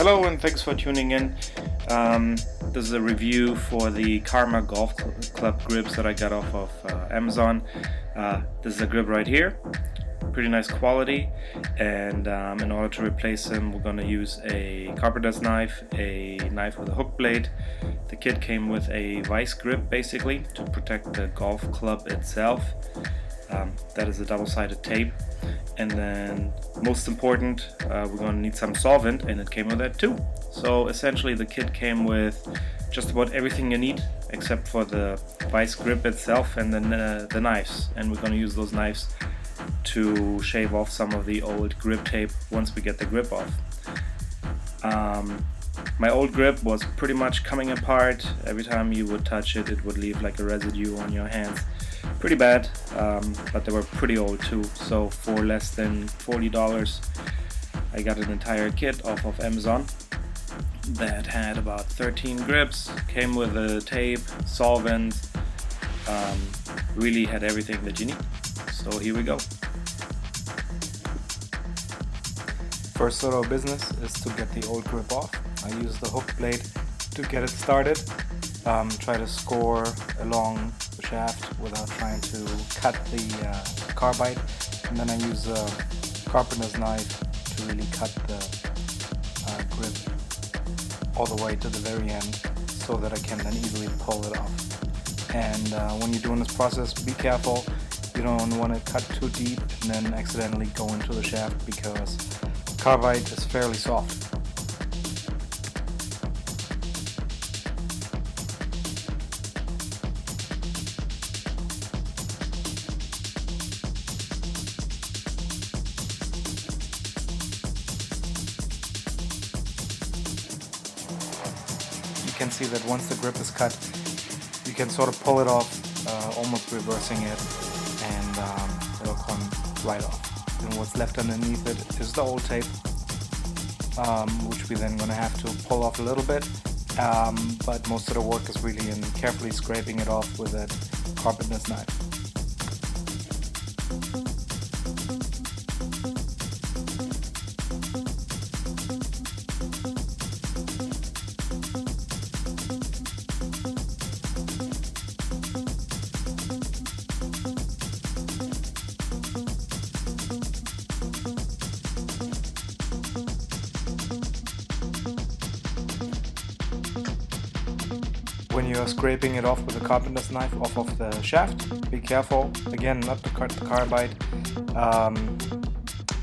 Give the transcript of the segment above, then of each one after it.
Hello and thanks for tuning in. This is a review for the Karma Golf Club grips that I got off of Amazon. This is a grip right here, pretty nice quality, and in order to replace them we're going to use a Carpenter's knife, a knife with a hook blade. The kit came with a vice grip basically to protect the golf club itself. That is a double-sided tape. And then most important, we're going to need some solvent, and it came with that too. So essentially the kit came with just about everything you need except for the vice grip itself and then the knives, and we're going to use those knives to shave off some of the old grip tape once we get the grip off. My old grip was pretty much coming apart. Every time you would touch it, it would leave like a residue on your hands. Pretty bad, but they were pretty old too. So for less than $40 I got an entire kit off of Amazon that had about 13 grips, came with a tape, solvent, really had everything that you need. So here we go. First order of business is to get the old grip off. I use the hook blade to get it started. Try to score along the shaft without trying to cut the carbide, and then I use a Carpenter's knife to really cut the grip all the way to the very end so that I can then easily pull it off. And when you're doing this process, be careful. You don't want to cut too deep and then accidentally go into the shaft because carbide is fairly soft. You can see that once the grip is cut, you can sort of pull it off, almost reversing it, and it'll come right off. And what's left underneath it is the old tape, which we're then going to have to pull off a little bit, but most of the work is really in carefully scraping it off with that Carpenter's knife. When you are scraping it off with a Carpenter's knife off of the shaft, be careful, again, not to cut the carbide.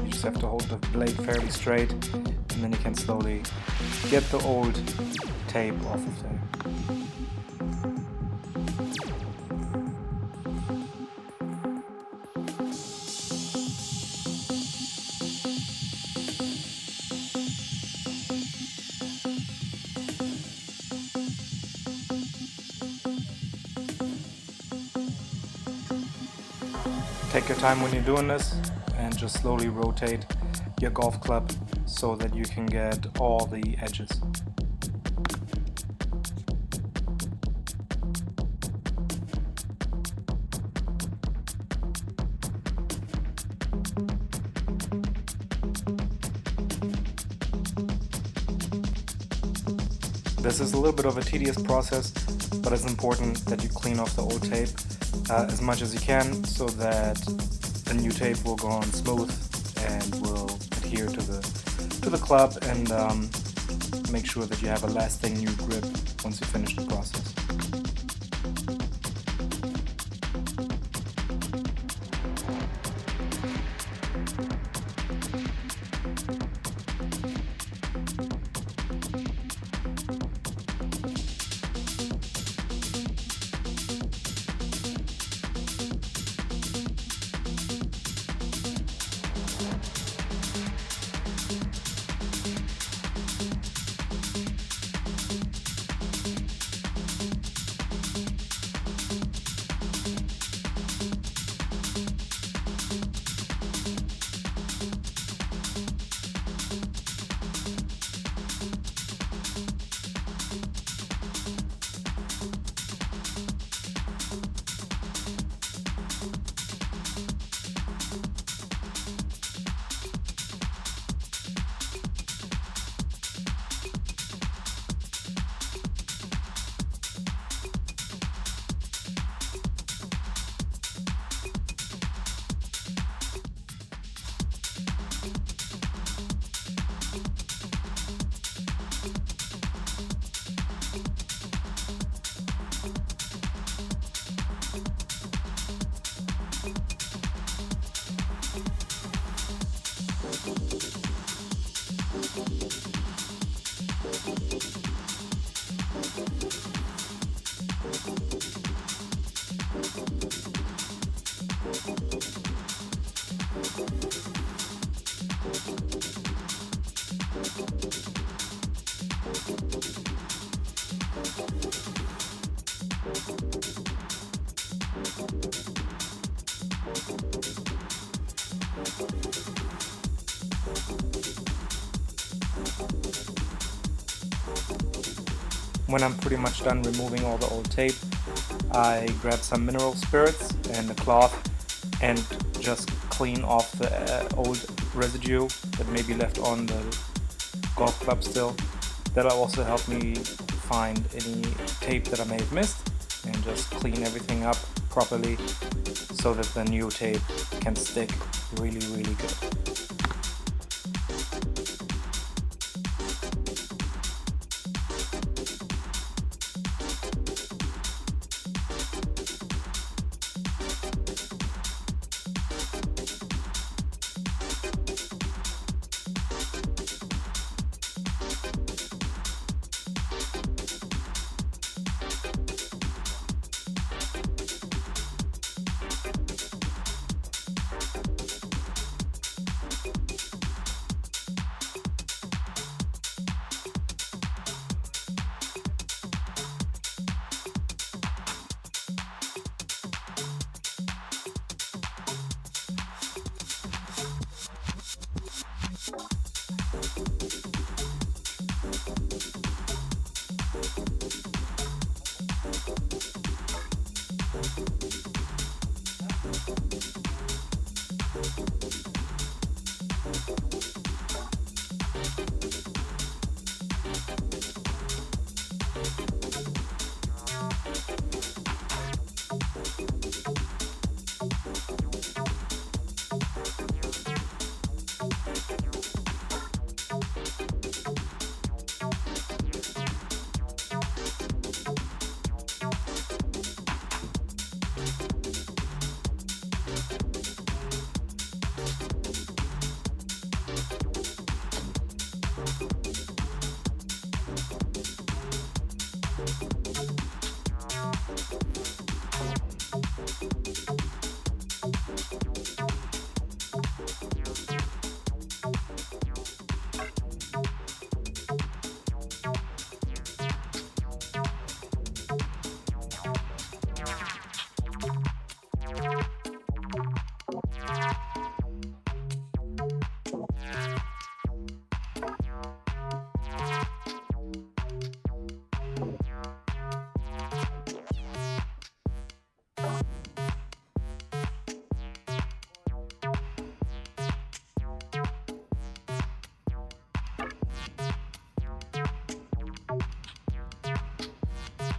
You just have to hold the blade fairly straight, and then you can slowly get the old tape off of there. Take your time when you're doing this and just slowly rotate your golf club so that you can get all the edges. This is a little bit of a tedious process, but it's important that you clean off the old tape as much as you can so that the new tape will go on smooth and will adhere to the club and make sure that you have a lasting new grip once you finish the process. When I'm pretty much done removing all the old tape, I grab some mineral spirits and a cloth and just clean off the old residue that may be left on the golf club still. That'll also help me find any tape that I may have missed and just clean everything up properly so that the new tape can stick really, really good.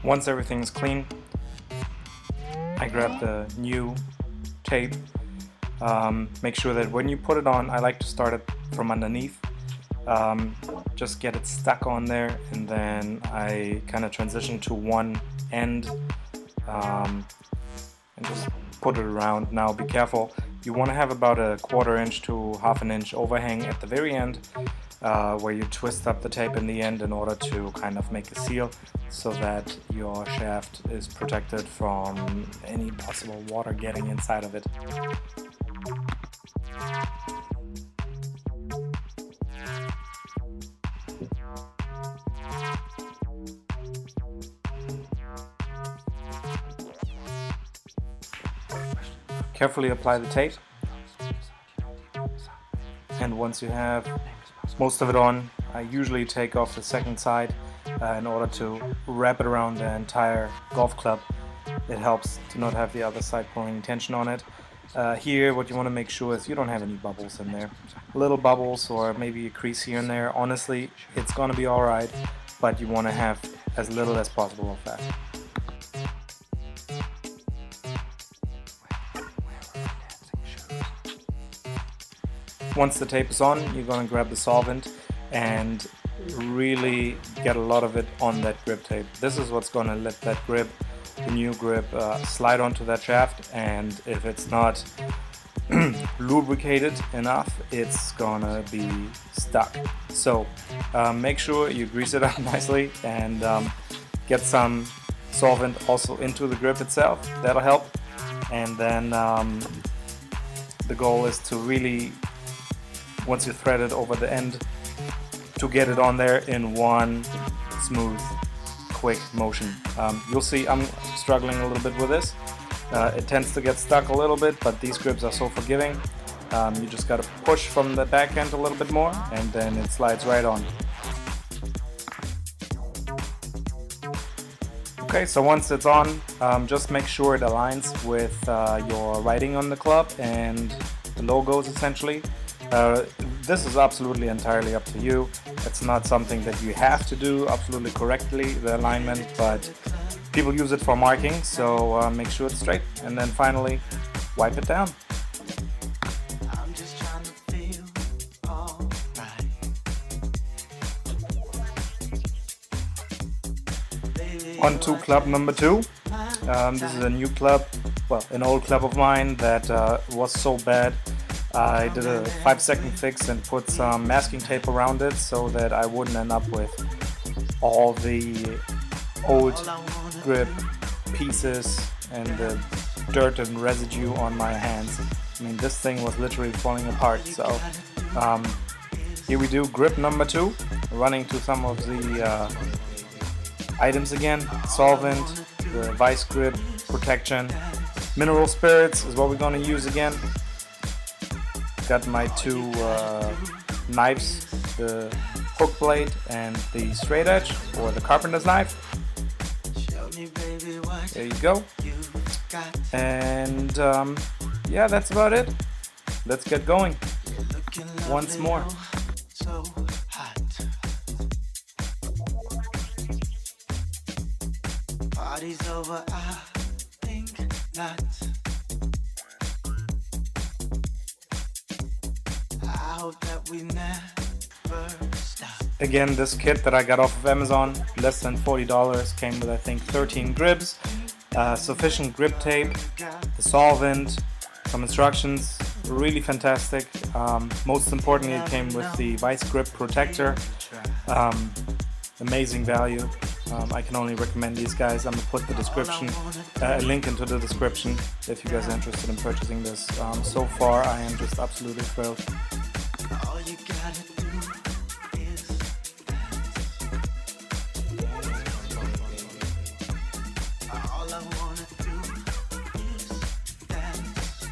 Once everything's clean, I grab the new tape. Make sure that when you put it on, I like to start it from underneath. Just get it stuck on there, and then I kind of transition to one end and just put it around. Now be careful, you want to have about a 1/4 inch to 1/2 inch overhang at the very end, where you twist up the tape in the end in order to kind of make a seal so that your shaft is protected from any possible water getting inside of it. Carefully apply the tape, and once you have most of it on, I usually take off the second side in order to wrap it around the entire golf club. It helps to not have the other side pulling tension on it. Here what you want to make sure is you don't have any bubbles in there. Little bubbles or maybe a crease here and there, honestly it's gonna be alright, but you want to have as little as possible of that. Once the tape is on, you're going to grab the solvent and really get a lot of it on that grip tape. This is what's going to let that grip, the new grip, slide onto that shaft, and if it's not lubricated enough, it's gonna be stuck. So make sure you grease it up nicely and get some solvent also into the grip itself. That'll help. And then the goal is to really, once you thread it over the end, to get it on there in one smooth, quick motion. You'll see I'm struggling a little bit with this. It tends to get stuck a little bit, but these grips are so forgiving. You just got to push from the back end a little bit more, and then it slides right on. Okay, so once it's on, just make sure it aligns with your writing on the club and the logos essentially. This is absolutely entirely up to you. It's not something that you have to do absolutely correctly, the alignment, but people use it for marking, so make sure it's straight. And then finally, wipe it down. On to club number 2. This is a new club, well, an old club of mine that was so bad. I did a 5-second fix and put some masking tape around it so that I wouldn't end up with all the old grip pieces and the dirt and residue on my hands. I mean, this thing was literally falling apart. So here we do grip number 2, running to some of the items again. Solvent, the vice grip protection, mineral spirits is what we're going to use again. Got my 2 knives, the hook blade and the straight edge, or the Carpenters Knife. There you go. And yeah, that's about it. Let's get going once more. Party's over, I think not. I hope that we never stop. Again, this kit that I got off of Amazon, less than $40, came with I think 13 grips, sufficient grip tape, the solvent, some instructions, really fantastic. Most importantly, it came with the vice grip protector. Amazing value. I can only recommend these guys. I'm gonna put the description, a link into the description if you guys are interested in purchasing this. So far, I am just absolutely thrilled. All you gotta do is all I wanna do is dance.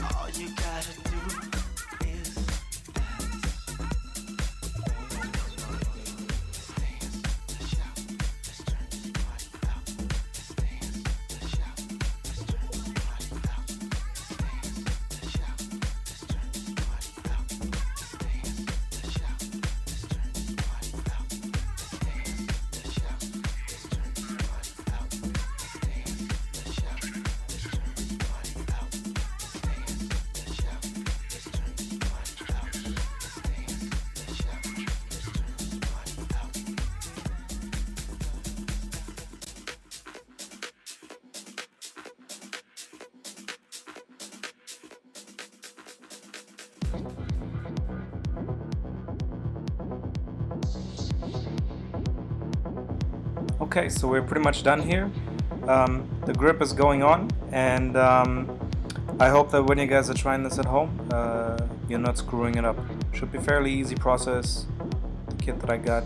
All you gotta do is Okay, so we're pretty much done here. The grip is going on, and I hope that when you guys are trying this at home, you're not screwing it up. Should be fairly easy process. The kit that I got,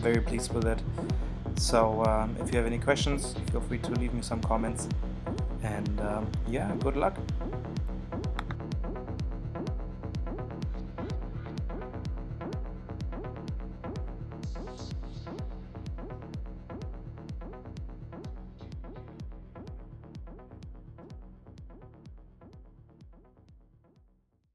very pleased with it. So if you have any questions, feel free to leave me some comments, and yeah, good luck.